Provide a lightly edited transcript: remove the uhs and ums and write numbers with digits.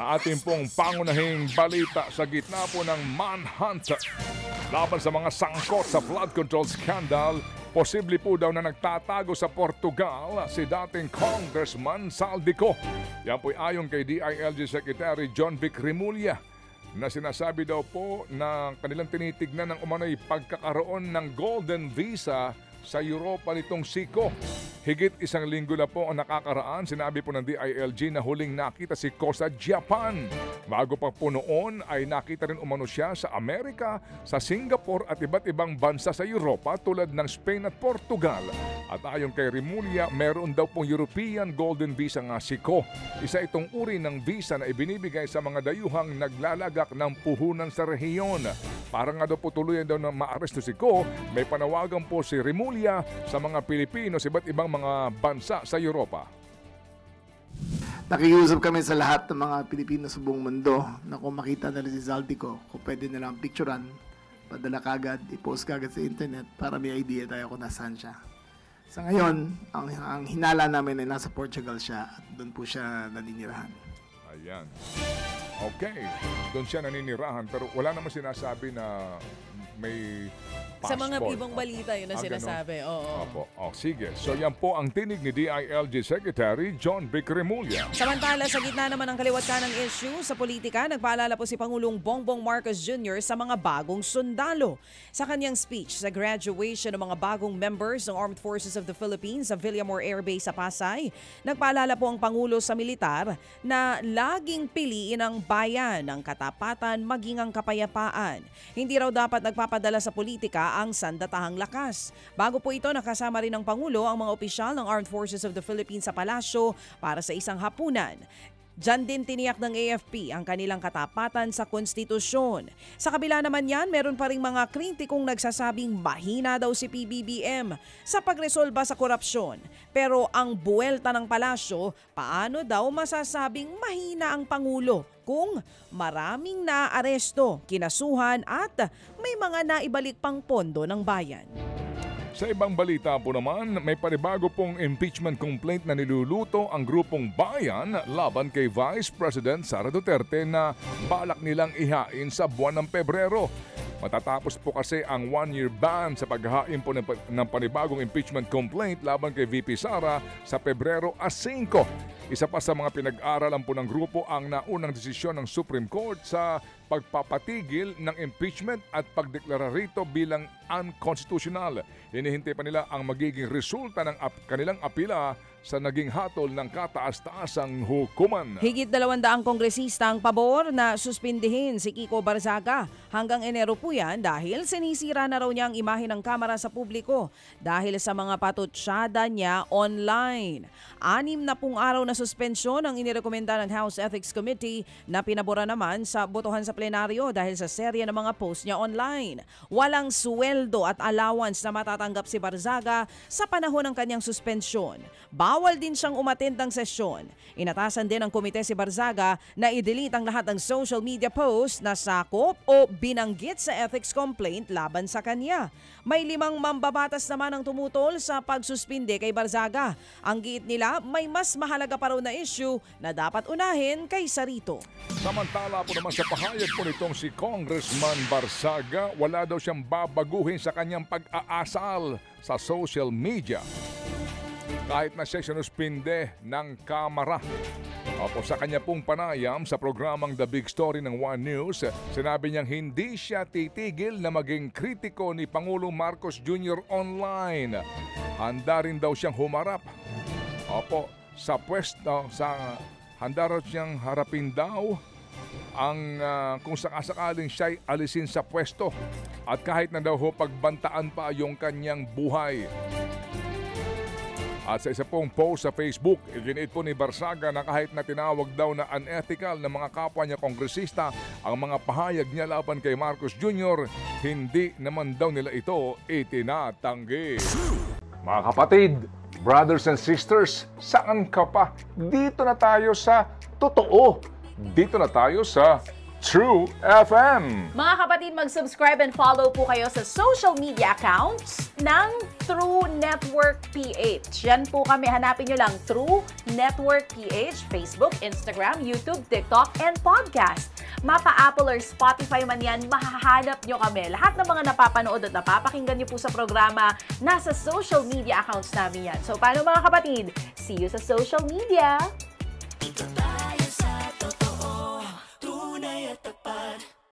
Ating pong pangunahing balita sa gitna po ng manhunt laban sa mga sangkot sa flood control scandal. Posible po daw na nagtatago sa Portugal si dating Congressman Saldico. Yan po'y ayon kay DILG Secretary John Vic Remulla na sinasabi daw po na kanilang tinitignan ng umano'y pagkakaroon ng golden visa sa Europa nitong Siko. Higit isang linggo na po ang nakakaraan, sinabi po ng DILG na huling nakita si Ko sa Japan. Bago pa po noon ay nakita rin umano siya sa Amerika, sa Singapore at iba't ibang bansa sa Europa tulad ng Spain at Portugal. At ayon kay Remulla, meron daw pong European Golden Visa nga si Ko. Isa itong uri ng visa na ibinibigay sa mga dayuhang naglalagak ng puhunan sa rehiyon. Para nga daw po tuluyan daw na maaresto si Ko, may panawagan po si Remulla sa mga Pilipino sa iba't ibang mga bansa sa Europa. Nakiusap kami sa lahat ng mga Pilipino sa buong mundo na kung makita na rin si Saldico, kung pwede na lang picturean, padala kagad, i-post kagad sa internet para may idea tayo kung nasaan siya. Sa ngayon, ang hinala namin ay nasa Portugal siya at doon po siya naninirahan. Ayan. Okay. Doon siya naninirahan pero wala naman sinasabi na may passport. Sa mga ibang balita yun na sinasabi. Oo. Opo. Sige. So yan po ang tinig ni DILG Secretary John Vic Remulla. Samantala, sa gitna naman ng kaliwat ka ng issue sa politika, nagpaalala po si Pangulong Bongbong Marcos Jr. sa mga bagong sundalo. Sa kanyang speech sa graduation ng mga bagong members ng Armed Forces of the Philippines sa Villamor Air Base sa Pasay, nagpaalala po ang Pangulo sa militar na laging piliin ang bayan, ang katapatan, maging ang kapayapaan. Hindi raw dapat nagpapadala sa politika ang sandatahang lakas. Bago po ito, nakasama rin ng Pangulo ang mga opisyal ng Armed Forces of the Philippines sa palasyo para sa isang hapunan. Diyan din tiniyak ng AFP ang kanilang katapatan sa konstitusyon. Sa kabila naman yan, meron pa rin mga kritikong nagsasabing mahina daw si PBBM sa pagresolba sa korupsyon. Pero ang buwelta ng palasyo, paano daw masasabing mahina ang Pangulo kung maraming naaresto, kinasuhan at may mga naibalik pang pondo ng bayan? Sa ibang balita po naman, may panibago pong impeachment complaint na niluluto ang grupong Bayan laban kay Vice President Sara Duterte na balak nilang ihain sa buwan ng Pebrero. Matatapos po kasi ang one-year ban sa paghahain po ng panibagong impeachment complaint laban kay VP Sara sa Pebrero 5. Isa pa sa mga pinag-aralan po ng grupo ang naunang desisyon ng Supreme Court sa pagpapatigil ng impeachment at pagdeklara rito bilang unconstitutional. Hinihintay pa nila ang magiging resulta ng kanilang apila sa naging hatol ng kataas-taasang hukuman. Higit 200 kongresista ang pabor na suspindihin si Kiko Barzaga. Hanggang Enero po yan dahil sinisira na raw niya ang imahe ng Kamara sa publiko dahil sa mga patutsyada niya online. 6 na pong araw na suspensyon ang inirekomenda ng House Ethics Committee na pinabura naman sa botohan sa plenaryo dahil sa serye ng mga post niya online. Walang sweldo at allowance na matatanggap si Barzaga sa panahon ng kanyang suspensyon. Bawal din siyang umattend ng sesyon. Inatasan din ng komite si Barzaga na i-delete ang lahat ng social media posts na sakop o binanggit sa ethics complaint laban sa kanya. May 5 mambabatas naman ang tumutol sa pagsuspinde kay Barzaga. Ang giit nila, may mas mahalaga pa raw na issue na dapat unahin kaysa rito. Samantala po naman sa pahayag po nitong si Congressman Barzaga, wala daw siyang babaguhin sa kanyang pag-aasal sa social media. Kahit na siya sinuspinde ng Kamara. Opo, sa kanya pong panayam sa programang The Big Story ng One News, sinabi niyang hindi siya titigil na maging kritiko ni Pangulong Marcos Jr. online. Handa rin daw siyang humarap. Opo, sa pwesto, handa raw siyang harapin daw ang kung sakasakaling siya'y alisin sa pwesto at kahit na daw pagbantaan pa yung kanyang buhay. At sa isa pong post sa Facebook, iginiit po ni Barzaga na kahit na tinawag daw na unethical ng mga kapwa niya kongresista ang mga pahayag niya laban kay Marcos Jr., hindi naman daw nila ito itinatanggi. Mga kapatid, brothers and sisters, saan ka pa? Dito na tayo sa totoo. Dito na tayo sa True FM. Mga kapatid, mag-subscribe and follow po kayo sa social media accounts ng True Network PH. Yan po kami. Hanapin nyo lang True Network PH, Facebook, Instagram, YouTube, TikTok, and podcast. Mapa Apple or Spotify man yan, mahahanap nyo kami. Lahat ng mga napapanood at napapakinggan nyo po sa programa, nasa social media accounts namin yan. So, paano mga kapatid? See you sa social media!